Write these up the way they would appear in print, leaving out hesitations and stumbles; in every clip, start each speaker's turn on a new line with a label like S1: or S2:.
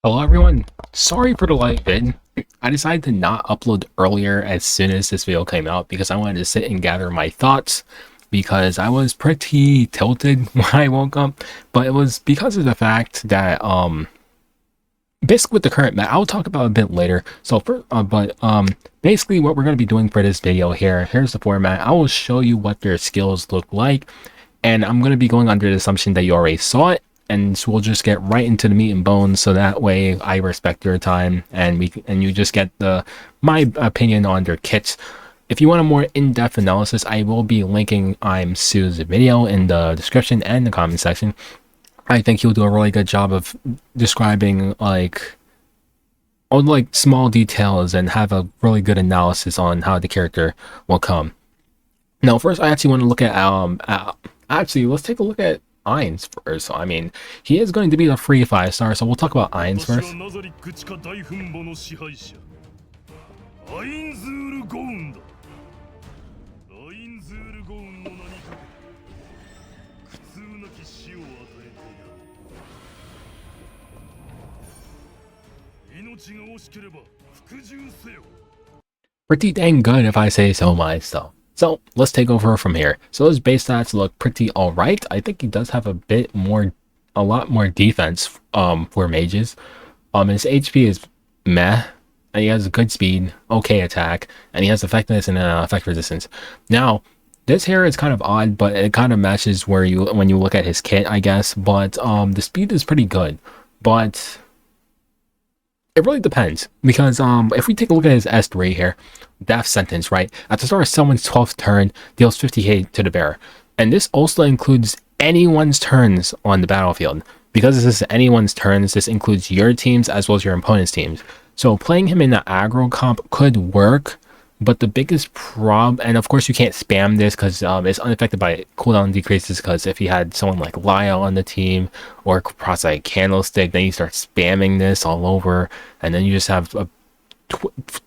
S1: Hello everyone, sorry for the late vid. I decided to not upload earlier as soon as this video came out because I wanted to sit and gather my thoughts because I was pretty tilted when I woke up, but it was because of the fact that basically with the current meta, I'll talk about it a bit later. So basically what we're going to be doing for this video here's the format. I will show you what their skills look like, and I'm going to be going under the assumption that you already saw it, and so we'll just get right into the meat and bones, so that way I respect your time and you just get my opinion on their kits. If you want a more in-depth analysis, I will be linking Sue's video in the description and the comment section. I think he'll do a really good job of describing all like small details and have a really good analysis on how the character will come. Now, first, I actually want to look at actually, let's take a look at Ainz first. So, I mean, he is going to be the free 5-star, so we'll talk about Ainz first. Pretty dang good if I say so myself. So let's take over from here. So his base stats look pretty alright. I think he does have a lot more defense for mages. His HP is meh, and he has good speed, okay attack, and he has effectiveness and effect resistance. Now, this here is kind of odd, but it kind of matches when you look at his kit, I guess. But the speed is pretty good, but it really depends, because if we take a look at his S3 here, death sentence, right? At the start of someone's 12th turn, deals 50k to the bearer. And this also includes anyone's turns on the battlefield. Because this is anyone's turns, this includes your teams as well as your opponent's teams. So playing him in the aggro comp could work, but the biggest problem, and of course you can't spam this because it's unaffected by cooldown decreases, because if you had someone like Lyle on the team or Prosaic Candlestick, then you start spamming this all over, and then you just have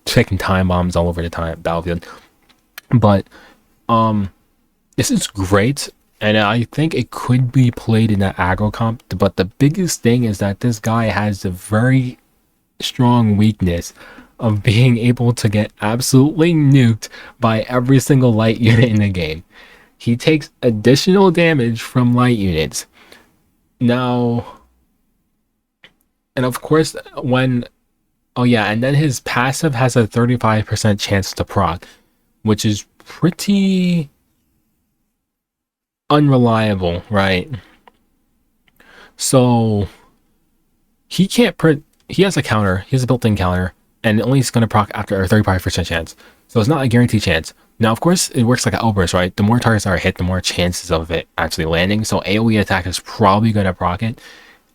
S1: taking time bombs all over the battlefield. But this is great, and I think it could be played in that aggro comp, but the biggest thing is that this guy has a very strong weakness of being able to get absolutely nuked by every single light unit in the game. He takes additional damage from light units. Now, and of course, and then his passive has a 35% chance to proc, which is pretty unreliable, right? So he has a counter, he has a built-in counter, and only is going to proc after a 35% chance. So it's not a guaranteed chance. Now, of course, it works like an outburst, right? The more targets are hit, the more chances of it actually landing. So AoE attack is probably going to proc it.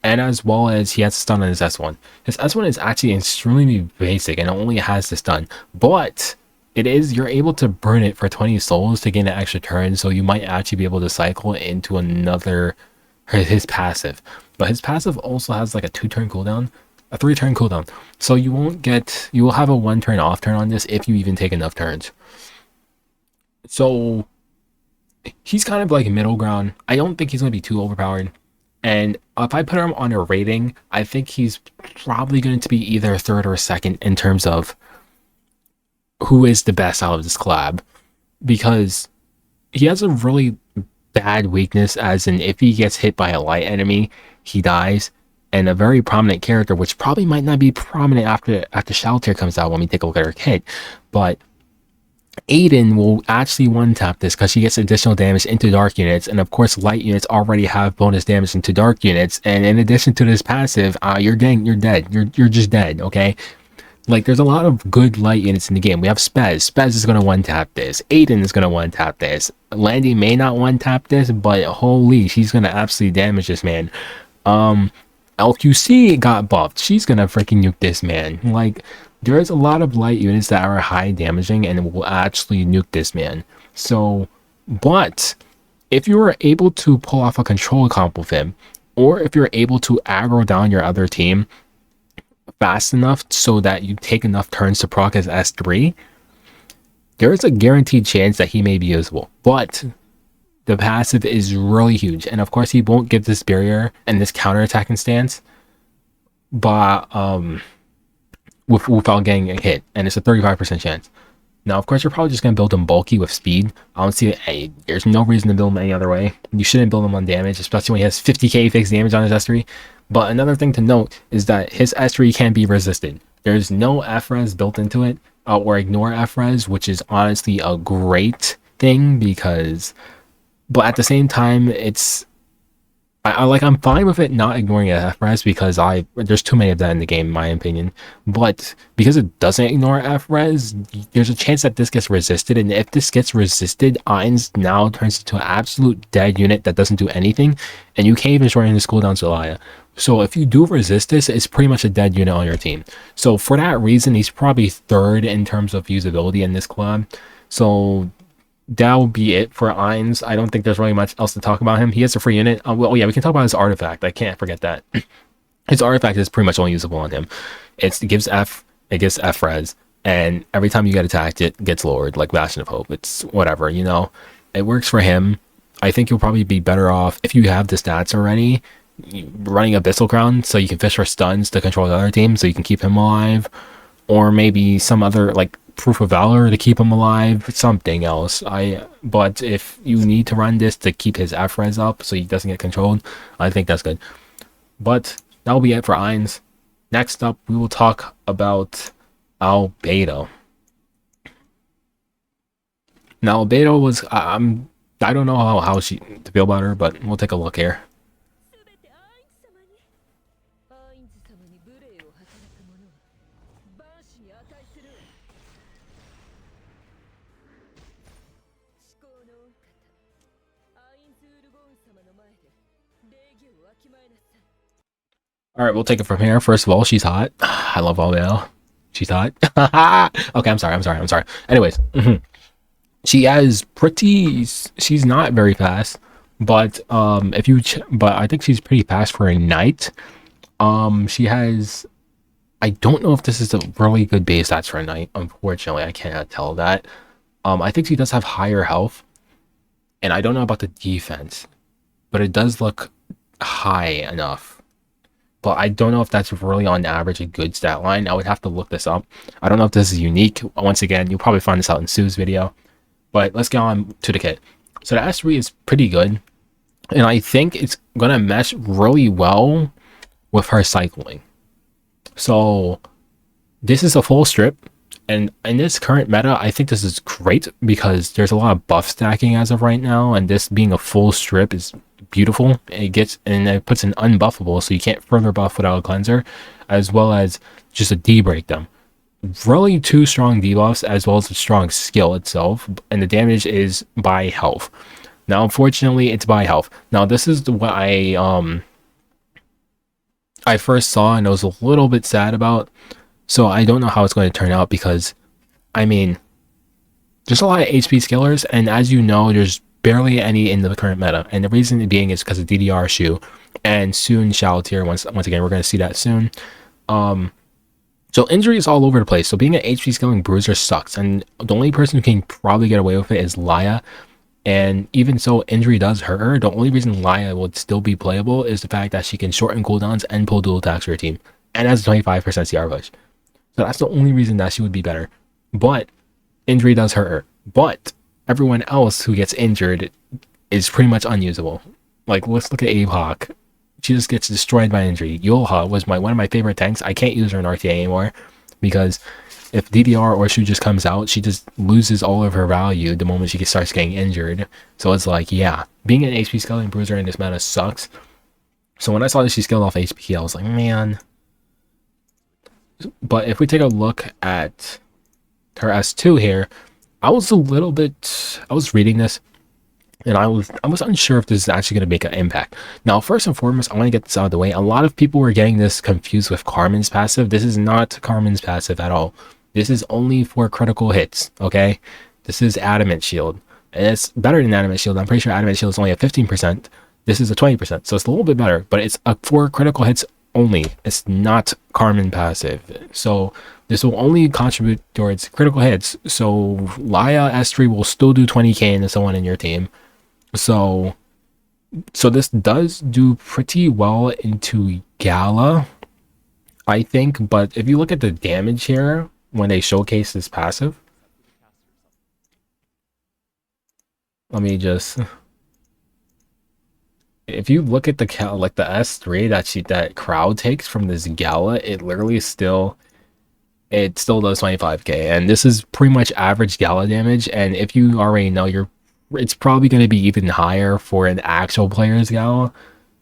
S1: And as well as he has stun on his S1. His S1 is actually extremely basic and only has the stun. But you're able to burn it for 20 souls to gain an extra turn. So you might actually be able to cycle into his passive. But his passive also has like a 2-turn cooldown. A 3-turn cooldown, so you will have a 1-turn off turn on this if you even take enough turns. So he's kind of like middle ground. I don't think he's going to be too overpowered, and if I put him on a rating, I think he's probably going to be either third or second in terms of who is the best out of this collab, because he has a really bad weakness, as in if he gets hit by a light enemy, he dies. And a very prominent character, which probably might not be prominent after Shalltear comes out when we take a look at her kit, but Aiden will actually one-tap this because she gets additional damage into dark units, and of course light units already have bonus damage into dark units, and in addition to this passive, you're dead. You're just dead, okay? Like, there's a lot of good light units in the game. We have Spez. Spez is going to one-tap this. Aiden is going to one-tap this. Landy may not one-tap this, but holy, she's going to absolutely damage this man. LQC got buffed. She's gonna freaking nuke this man. Like, there is a lot of light units that are high damaging and will actually nuke this man. So, but if you are able to pull off a control comp with him, or if you're able to aggro down your other team fast enough so that you take enough turns to proc his S3, there is a guaranteed chance that he may be usable. But the passive is really huge, and of course he won't get this barrier and this counter attacking stance but without getting a hit, and it's a 35% chance. Now, of course, you're probably just going to build them bulky with speed. I don't see it. There's no reason to build them any other way. You shouldn't build them on damage, especially when he has 50k fixed damage on his S3. But another thing to note is that his S3 can be resisted. There's no FRES built into it, or ignore FRES, which is honestly a great thing because, but at the same time, I'm fine with it not ignoring a FRES because there's too many of that in the game, in my opinion. But because it doesn't ignore FRES, there's a chance that this gets resisted, and if this gets resisted, Ainz now turns into an absolute dead unit that doesn't do anything, and you can't even shorten the cooldown to Laya. So if you do resist this, it's pretty much a dead unit on your team. So for that reason, he's probably third in terms of usability in this collab. So that will be it for Ainz. I don't think there's really much else to talk about him. He has a free unit. Well, yeah, we can talk about his artifact. I can't forget that. His artifact is pretty much only usable on him. It gives F res, and every time you get attacked, it gets lowered, like Bastion of Hope. It's whatever, you know. It works for him. I think you'll probably be better off if you have the stats already, running Abyssal Crown so you can fish for stuns to control the other team, so you can keep him alive, or maybe some other like Proof of Valor to keep him alive, something else. But if you need to run this to keep his F-res up so he doesn't get controlled, I think that's good. But that'll be it for Ainz. Next up, we will talk about Albedo. Now, Albedo was, I don't know how she to feel about her, but we'll take a look here. All right, we'll take it from here. First of all, she's hot. I love Albedo. She's hot. Okay, I'm sorry. Anyways, she has pretty. She's not very fast, but but I think she's pretty fast for a knight. She has. I don't know if this is a really good base stats for a knight. Unfortunately, I cannot tell that. I think she does have higher health, and I don't know about the defense, but it does look high enough. But I don't know if that's really on average a good stat line. I would have to look this up. I don't know if this is unique. Once again, you'll probably find this out in Sue's video. But let's get on to the kit. So the S3 is pretty good, and I think it's going to mesh really well with her cycling. So this is a full strip, and in this current meta, I think this is great because there's a lot of buff stacking as of right now, and this being a full strip is beautiful. It puts an unbuffable, so you can't further buff without a cleanser, as well as just a debreak them. Really two strong debuffs as well as a strong skill itself, and the damage is by health. Now, unfortunately, it's by health. Now, this is what I first saw and I was a little bit sad about. So I don't know how it's going to turn out because, I mean, there's a lot of HP skillers, and as you know, there's barely any in the current meta. And the reason being is because of DDR Shu, and soon Shalltear. Once again, we're going to see that soon. So injury is all over the place. So being an HP scaling bruiser sucks, and the only person who can probably get away with it is Laya. And even so, injury does hurt her. The only reason Laya would still be playable is the fact that she can shorten cooldowns and pull dual attacks for her team, and has a 25% CR push. So that's the only reason that she would be better. But injury does hurt her. But everyone else who gets injured is pretty much unusable. Like, let's look at Hawk. She just gets destroyed by injury. Yulha was one of my favorite tanks. I can't use her in RTA anymore because if DDR or Shu just comes out, she just loses all of her value the moment she starts getting injured. So it's like, yeah, being an HP scaling bruiser in this meta sucks. So when I saw that she scaled off HP, I was like, man. But if we take a look at her S2 here, I was reading this, and I was unsure if this is actually going to make an impact. Now, first and foremost, I want to get this out of the way. A lot of people were getting this confused with Carmen's passive. This is not Carmen's passive at all. This is only for critical hits, okay? This is Adamant Shield, and it's better than Adamant Shield. I'm pretty sure Adamant Shield is only at 15%. This is a 20%, so it's a little bit better, but it's for critical hits only. It's not Carmen passive. So this will only contribute towards critical hits. So Laya S3 will still do 20k into someone in your team. So this does do pretty well into Gala. I think. But if you look at the damage here when they showcase this passive, let me just. If you look at the like the S3 that crowd takes from this Gala, it literally still does 25k, and this is pretty much average Gala damage. And if you already know, it's probably going to be even higher for an actual player's Gala,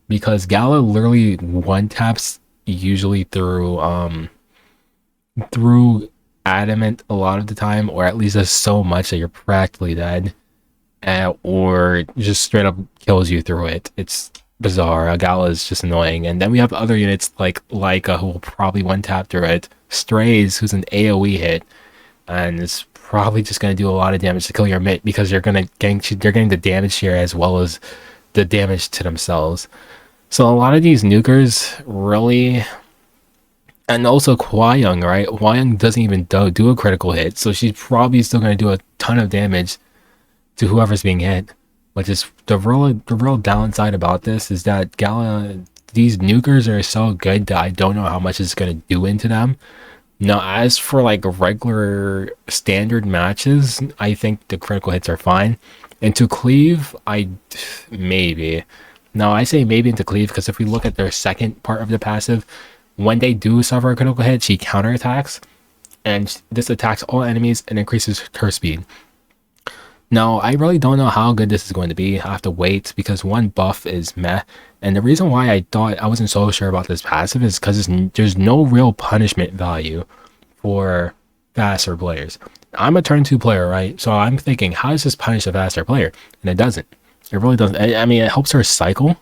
S1: because Gala literally one taps usually through adamant a lot of the time, or at least does so much that you're practically dead, or just straight up kills you through it. It's bizarre. Gala is just annoying. And then we have other units like Leica, who will probably one tap through it. Strays, who's an AoE hit, and it's probably just going to do a lot of damage to kill your mid, because they're getting the damage share as well as the damage to themselves. So a lot of these nukers really, and also Hwa-Young, right? Hwa-Young doesn't even do a critical hit, so she's probably still going to do a ton of damage to whoever's being hit. Which is the real downside about this, is that these nukers are so good that I don't know how much it's going to do into them. Now, as for like regular standard matches, I think the critical hits are fine. And to cleave, maybe. Now, I say maybe into cleave because if we look at their second part of the passive, when they do suffer a critical hit, she counterattacks, and this attacks all enemies and increases her speed. Now, I really don't know how good this is going to be. I have to wait, because one buff is meh. And the reason why I thought I wasn't so sure about this passive is because there's no real punishment value for faster players. I'm a turn 2 player, right? So I'm thinking, how does this punish a faster player? And it doesn't. It really doesn't. I mean, it helps her cycle,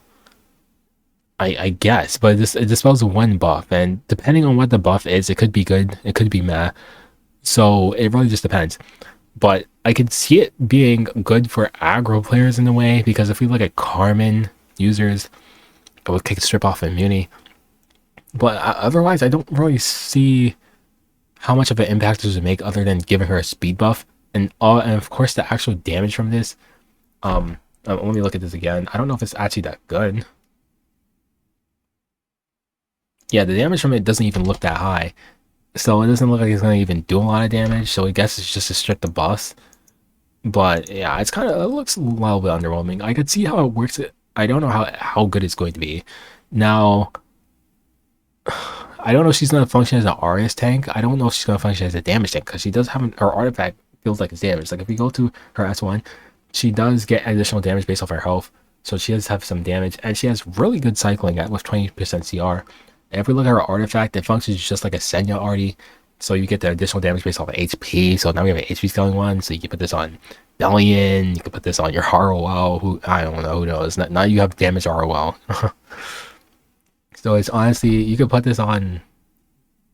S1: I guess, but it dispels one buff. And depending on what the buff is, it could be good, it could be meh. So it really just depends. But I could see it being good for aggro players in a way, because if we look at Carmen users, it would kick strip off immunity. But otherwise, I don't really see how much of an impact this would make other than giving her a speed buff. And of course, the actual damage from this, let me look at this again. I don't know if it's actually that good. Yeah, the damage from it doesn't even look that high. So it doesn't look like it's going to even do a lot of damage. So I guess it's just to strip the boss. But yeah, it looks a little bit underwhelming. I could see how it works. I don't know how good it's going to be. Now, I don't know if she's going to function as an Arius tank. I don't know if she's going to function as a damage tank, because she does have her artifact feels like it's damage. Like if we go to her S1, she does get additional damage based off her health. So she does have some damage, and she has really good cycling with 20% CR. And if we look at her artifact, it functions just like a Senya arty. So you get the additional damage based off of HP. So now we have an HP scaling one. So you can put this on Delian. You can put this on your Harrowell. Who, I don't know, who knows. Now you have damage Harrowell. So it's honestly, you could put this on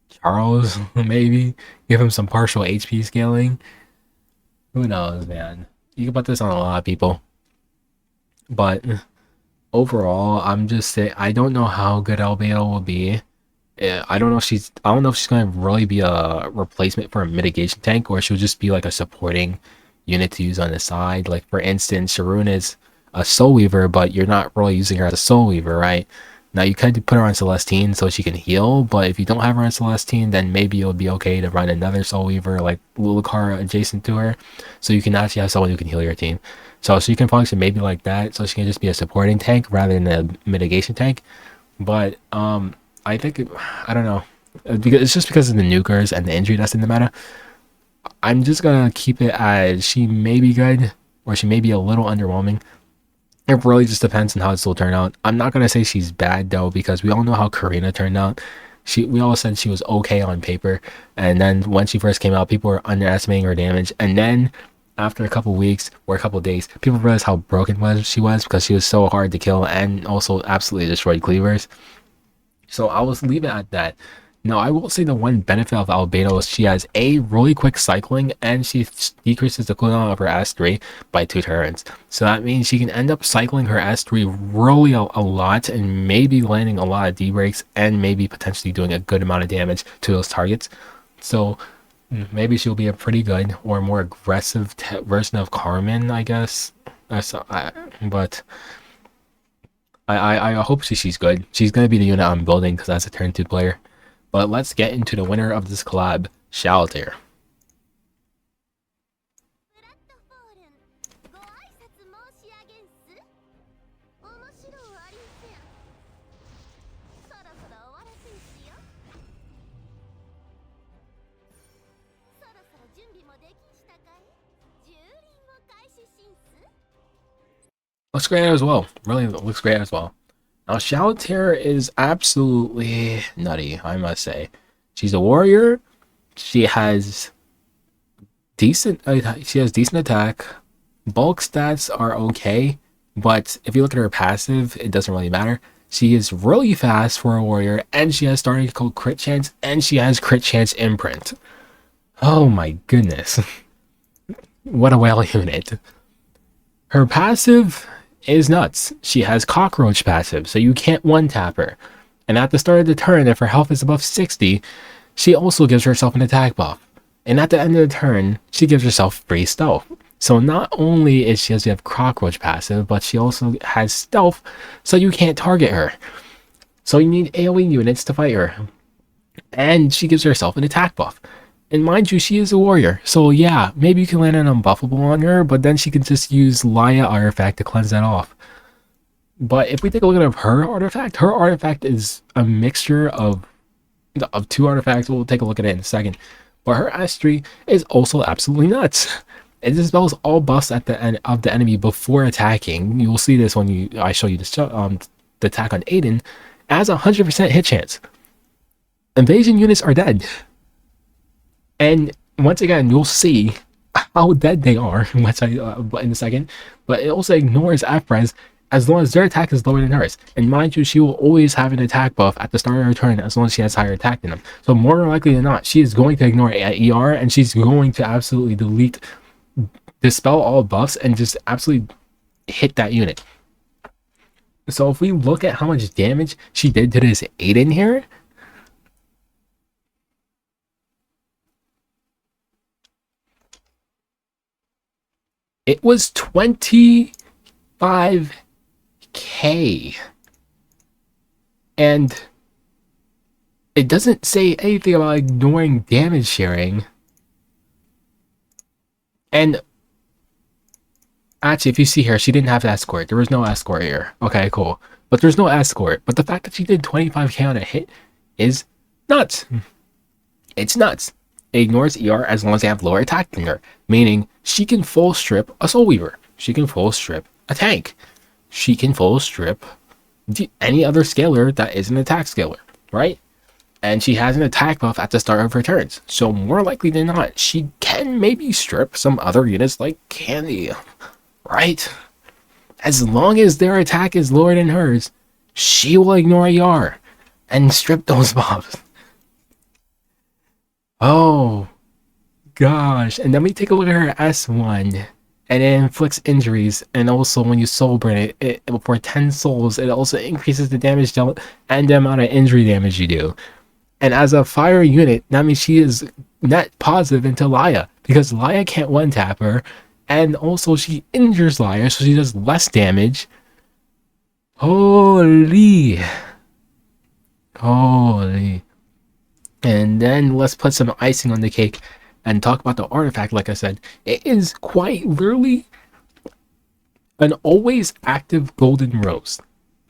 S1: Charles, maybe. Give him some partial HP scaling. Who knows, man. You can put this on a lot of people. But overall, I'm just saying, I don't know how good Albedo will be. I don't know if she's going to really be a replacement for a mitigation tank, or she'll just be like a supporting unit to use on the side. Like for instance, Sharon is a Soul Weaver, but you're not really using her as a Soul Weaver, right? Now you could put her on Celestine so she can heal, but if you don't have her on Celestine, then maybe it'll be okay to run another Soul Weaver like Lulucar adjacent to her, so you can actually have someone who can heal your team. So she can function maybe like that, so she can just be a supporting tank rather than a mitigation tank. But I think I don't know, because it's just because of the nukers and the injury that's in the meta. I'm just gonna keep it as she may be good, or she may be a little underwhelming. It really just depends on how this will turn out. I'm not gonna say she's bad though, because we all know how Karina turned out. We all said she was okay on paper, and then when she first came out, people were underestimating her damage, and then after a couple weeks or a couple days, people realized how broken she was, because she was so hard to kill and also absolutely destroyed cleavers. So I will leave it at that. Now, I will say the one benefit of Albedo is she has a really quick cycling, and she decreases the cooldown of her S3 by 2 turns. So that means she can end up cycling her S3 really a lot, and maybe landing a lot of D-breaks, and maybe potentially doing a good amount of damage to those targets. So maybe she'll be a pretty good or more aggressive version of Carmen, I guess. But I hope she's good. She's going to be the unit I'm building, because that's a turn 2 player. But let's get into the winner of this collab, Shalltear. Looks great as well. Really looks great as well. Now, Shalltear is absolutely nutty, I must say. She's a warrior. She has decent attack. Bulk stats are okay, but if you look at her passive, it doesn't really matter. She is really fast for a warrior, and she has starting called crit chance, and she has crit chance imprint. Oh my goodness. What a whale unit. Her passive is nuts. She has cockroach passive, so you can't one-tap her. And at the start of the turn, if her health is above 60, she also gives herself an attack buff. And at the end of the turn, she gives herself free stealth. So not only is she has to have cockroach passive, but she also has stealth, so you can't target her. So you need AoE units to fight her. And she gives herself an attack buff. And mind you, she is a warrior, so yeah, maybe you can land an unbuffable on her, but then she can just use Laya artifact to cleanse that off. But if we take a look at her artifact is a mixture of two artifacts. We'll take a look at it in a second. But her S3 is also absolutely nuts. It dispels all buffs at the end of the enemy before attacking. You will see this when I show you the attack on Aiden. It has a 100% hit chance. Invasion units are dead. And once again, you'll see how dead they are in a second. But it also ignores F-Res as long as their attack is lower than hers. And mind you, she will always have an attack buff at the start of her turn as long as she has higher attack than them. So more likely than not, she is going to ignore ER, and she's going to absolutely dispel all buffs and just absolutely hit that unit. So if we look at how much damage she did to this Aiden here, it was 25k. And it doesn't say anything about ignoring damage sharing. And actually, if you see here, she didn't have escort. There was no escort here. Okay, cool. But there's no escort. But the fact that she did 25k on a hit is nuts. It's nuts. It ignores ER as long as they have lower attack than her, meaning she can full strip a Soul Weaver. She can full strip a tank. She can full strip any other scaler that is an attack scaler, right? And she has an attack buff at the start of her turns. So more likely than not, she can maybe strip some other units like Candy, right? As long as their attack is lower than hers, she will ignore ER and strip those buffs. Oh, gosh. And then we take a look at her S1, and it inflicts injuries. And also, when you soul burn it for 10 souls, it also increases the damage dealt and the amount of injury damage you do. And as a fire unit, that means she is net positive into Laya, because Laya can't one-tap her. And also, she injures Laya, so she does less damage. Holy. And then let's put some icing on the cake and talk about the artifact. Like I said, it is quite literally an always active golden rose.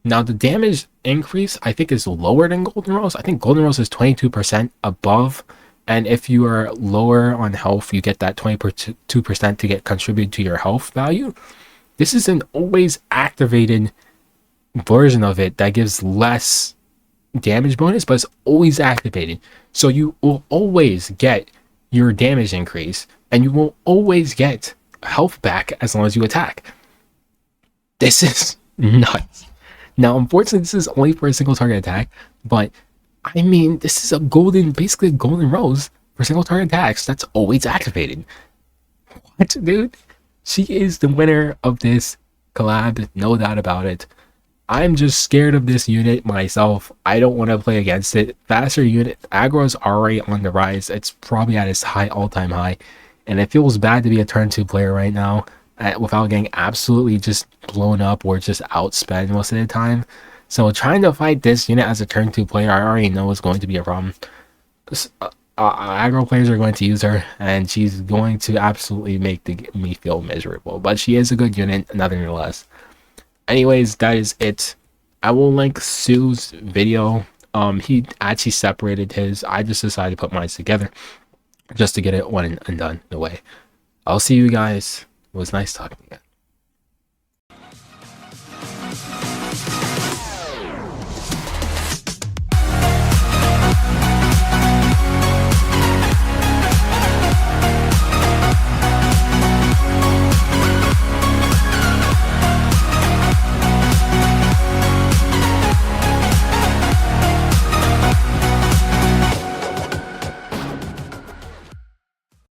S1: Now the damage increase I think is lower than golden rose. I think golden rose is 22% above, and if you are lower on health, you get that 22% to get contributed to your health value. This is an always activated version of it that gives less damage bonus, but it's always activated, so you will always get your damage increase, and you will always get health back as long as you attack. This is nuts. Now unfortunately, this is only for a single target attack, but I mean, this is basically a golden rose for single target attacks that's always activated. What, dude? She is the winner of this collab, no doubt about it. I'm just scared of this unit myself. I don't want to play against it. Faster unit, aggro is already on the rise. It's probably at its all-time high. And it feels bad to be a turn 2 player right now without getting absolutely just blown up or just outspent most of the time. So trying to fight this unit as a turn 2 player, I already know is going to be a problem. aggro players are going to use her, and she's going to absolutely make me feel miserable. But she is a good unit, nonetheless. Anyways, that is it. I will link Sue's video. He actually separated his. I just decided to put mine together just to get it one and done in a way. I'll see you guys. It was nice talking to you.